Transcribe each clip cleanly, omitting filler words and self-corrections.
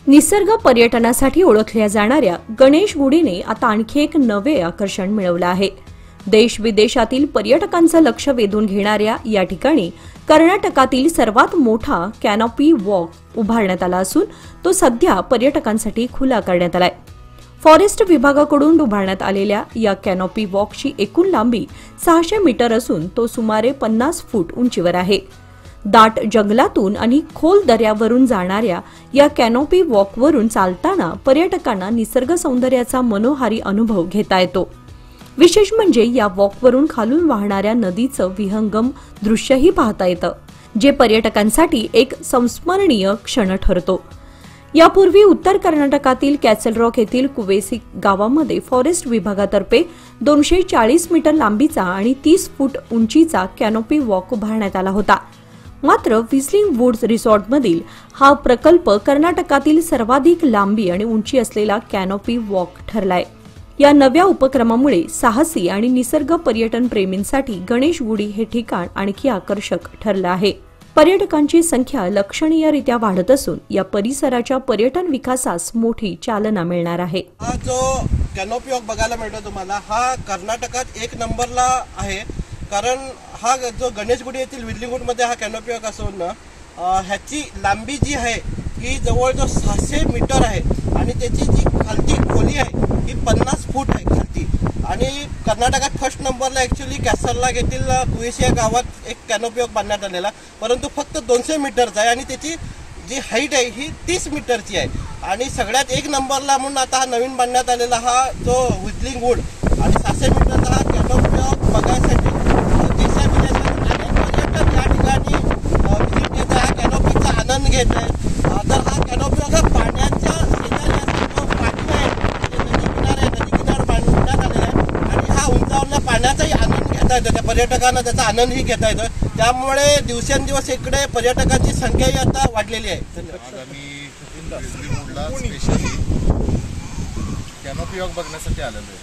निसर्ग पर्यटनासाठी ओळखल्या जाणाऱ्या गणेशगुडीने आता आणखी एक नवे आकर्षण मिळवलं आहे। देश विदेशातील पर्यटकांचं लक्ष वेधून घेणाऱ्या या ठिकाणी कर्नाटकातील सर्वात मोठा कॅनोपी वॉक उभारण्यात आला असून तो सध्या पर्यटकांसाठी खुला करण्यात आलाय। फॉरेस्ट विभागाकडून उभारण्यात आलेल्या या कॅनोपी वॉकची एकूण लांबी 600 मीटर असून तो सुमारे 50 फूट उंचीवर आहे। दाट जंगलातून आणि खोल दऱ्यावरून जाणाऱ्या या कॅनोपी वॉकवरून चालताना पर्यटकांना निसर्ग सौंदर्याचा मनोहारी अनुभव घेता येतो। विशेष म्हणजे या वॉकवरून खालून वाहणाऱ्या नदीचं विहंगम दृश्यही पाहता येतं, जे पर्यटकांसाठी एक संस्मरणीय क्षण ठरतो। यापूर्वी उत्तर कर्नाटकातील कॅसल रॉक येथील कुवेसी गावामध्ये फॉरेस्ट विभागातर्फे 240 मीटर लांबीचा आणि 30 फूट उंचीचा कॅनोपी वॉक उभारण्यात आला होता। मात्र व्हिस्लिंग वुड्स रिसॉर्टमधील हा प्रकल्प कर्नाटकातील सर्वाधिक लांबी आणि उंची असलेला कॅनोपी वॉक ठरलाय। या नव्या उपक्रमामुळे साहसी आणि निसर्ग पर्यटन प्रेमींसाठी गणेशगुडी हे ठिकाण आणखी आकर्षक ठरलं आहे। पर्यटकांची संख्या लक्षणीयरित्या वाढत असून या परिसराच्या पर्यटन विकासास मोठी चालना मिळणार आहे। हा जो कॅनोपी वॉक बघायला मिळतो तुम्हाला, हा कर्नाटकात 1 नंबरला आहे। कारण हा जो गणेशगुडी येथील व्हिस्लिंग मध्ये हा कॅनोपी वॉक असून ह्याची लांबी जी आहे ही जवळजवळ 600 मीटर आहे आणि त्याची जी खालची खोली आहे ही 50 फूट आहे खालची। आणि कर्नाटकात फर्स्ट नंबरला ॲक्च्युली कॅसलला येथील कुवेसी या गावात एक कॅनोपी वॉक बांधण्यात आलेला, परंतु फक्त 200 मीटरचा आहे आणि त्याची जी हाईट आहे ही 30 मीटरची आहे। आणि सगळ्यात 1 नंबरला म्हणून आता हा नवीन बांधण्यात आलेला हा जो व्हिस्लिंग वूड आणि 600 मीटरचा हा कॅनोपी वॉक बघायसाठी देशाविदेशातून अनेक पर्यटक या ठिकाणी व्हिजिट घेत आहे, हा कॅनोपीचा आनंद घेत आहे। तर हा कॅनोपी वॉक हा पाण्याच्या शेजारी असतो, पाणी आहे नदी किनार बांधण्यात आलेला आहे आणि हा उंचावरल्या पाण्याचाही आनंद घेता येतो, त्या पर्यटकांना त्याचा आनंदही घेता येतो। त्यामुळे दिवसेंदिवस इकडे पर्यटकांची संख्याही आता वाढलेली आहे। स्पेशली कॅनोपी वॉक बघण्यासाठी आलेलो आहे।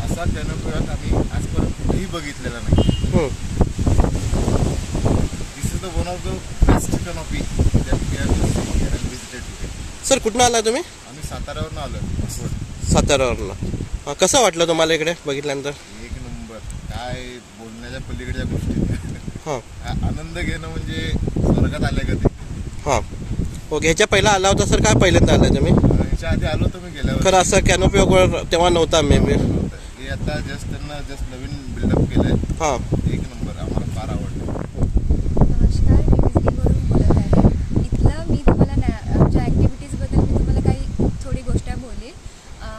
असा कॅनोपी वॉक आम्ही आजपर्यंत कुठेही बघितलेला नाही। This is the one of the best canopy that we have visited today. Sir कुठून आला तुम्ही? आम्ही साताऱ्यावरून आलो। साताऱ्यावरून कसं वाटलं तुम्हाला इकडे बघितल्यानंतर? 1 नंबर, काय बोलण्याच्या पलीकडच्या गोष्टी। आनंद घेणं म्हणजे स्वर्गात आले कधी। ओके, ह्याच्या पहिला आला होता सर? काय पहिल्यांदा आलाय तुम्ही? ह्याच्या आधी आलो तुम्ही गेल्यावर? खरं असं कॅनोपी वॉकवर तेव्हा नव्हता मी हे आता त्यांना नवीन बिल्डअप केलंय। 1 नंबर, आम्हाला फार आवडलं। नमस्कार, मी विजलीवरून बोलत आहे। इथलं मी तुम्हाला आमच्या ॲक्टिव्हिटीजबद्दल मी तुम्हाला काही थोडी गोष्ट बोलेल।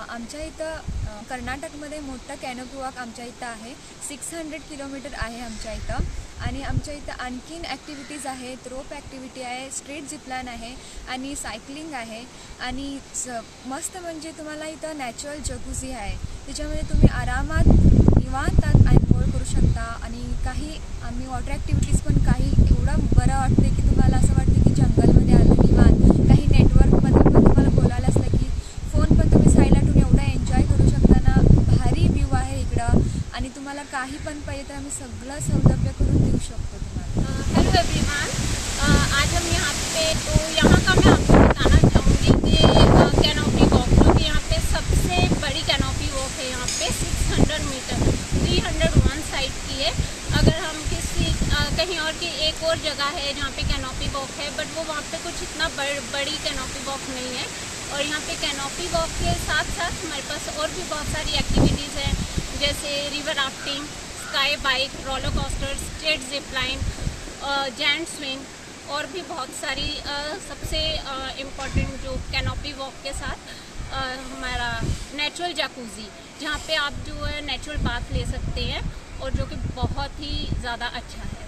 आमच्या इथं कर्नाटकमध्ये मोठं कॅनोपी वॉक आमच्या इथं आहे। 600 किलोमीटर आहे आमच्या इथं। आणि आमच्या इथं आणखीन ॲक्टिव्हिटीज आहेत, रोप ॲक्टिव्हिटी आहे, स्ट्रीट झिपलाईन आहे आणि सायकलिंग आहे। आणि मस्त म्हणजे तुम्हाला इथं नॅचरल जकुझी आहे, त्याच्यामध्ये तुम्ही आरामात निवांतात आंघोळ करू शकता। आणि काही आम्ही वॉटर ॲक्टिव्हिटीज पण काही एवढं बरं वाटते की तुम्हाला असं वाटतं की जंगलमध्ये आलं निवांत। काही नेटवर्कमध्ये पण तुम्हाला बोलायला असलं की फोन पण तुम्ही साईडला ठेवून एवढं एन्जॉय करू शकता ना। भारी व्ह्यू आहे इकडं आणि तुम्हाला काही पण पाहिजे तर आम्ही सगळं सौलभ्य करून देऊ शकतो तुम्हाला। हेलो एवरीवन, आज हम यहाँ पे यहाँ का मैं आपको बताना चाहूँगी कि कैनोपी वॉक जो कि यहाँ पे सबसे बड़ी कैनोपी वॉक है। यहाँ पे 600 मीटर 301 साइड की है। अगर हम किसी कहीं और की एक और जगह है जहाँ पे कैनोपी वॉक है, बट वो वहाँ पे कुछ इतना बड़ी कैनोपी वॉक नहीं है। और यहाँ पे कैनोपी वॉक के साथ साथ हमारे पास और भी बहुत सारी एक्टिविटीज़ हैं, जैसे river rafting, sky bike, roller coaster, street zipline, giant swing और भी बहुत सारी सबसे इम्पॉर्टेंट जो कैनोपी वॉक के साथ हमारा नेचुरल जैकुजी, जहाँ पे आप जो है नेचुरल बाथ ले सकते हैं और जो कि बहुत ही ज़्यादा अच्छा है।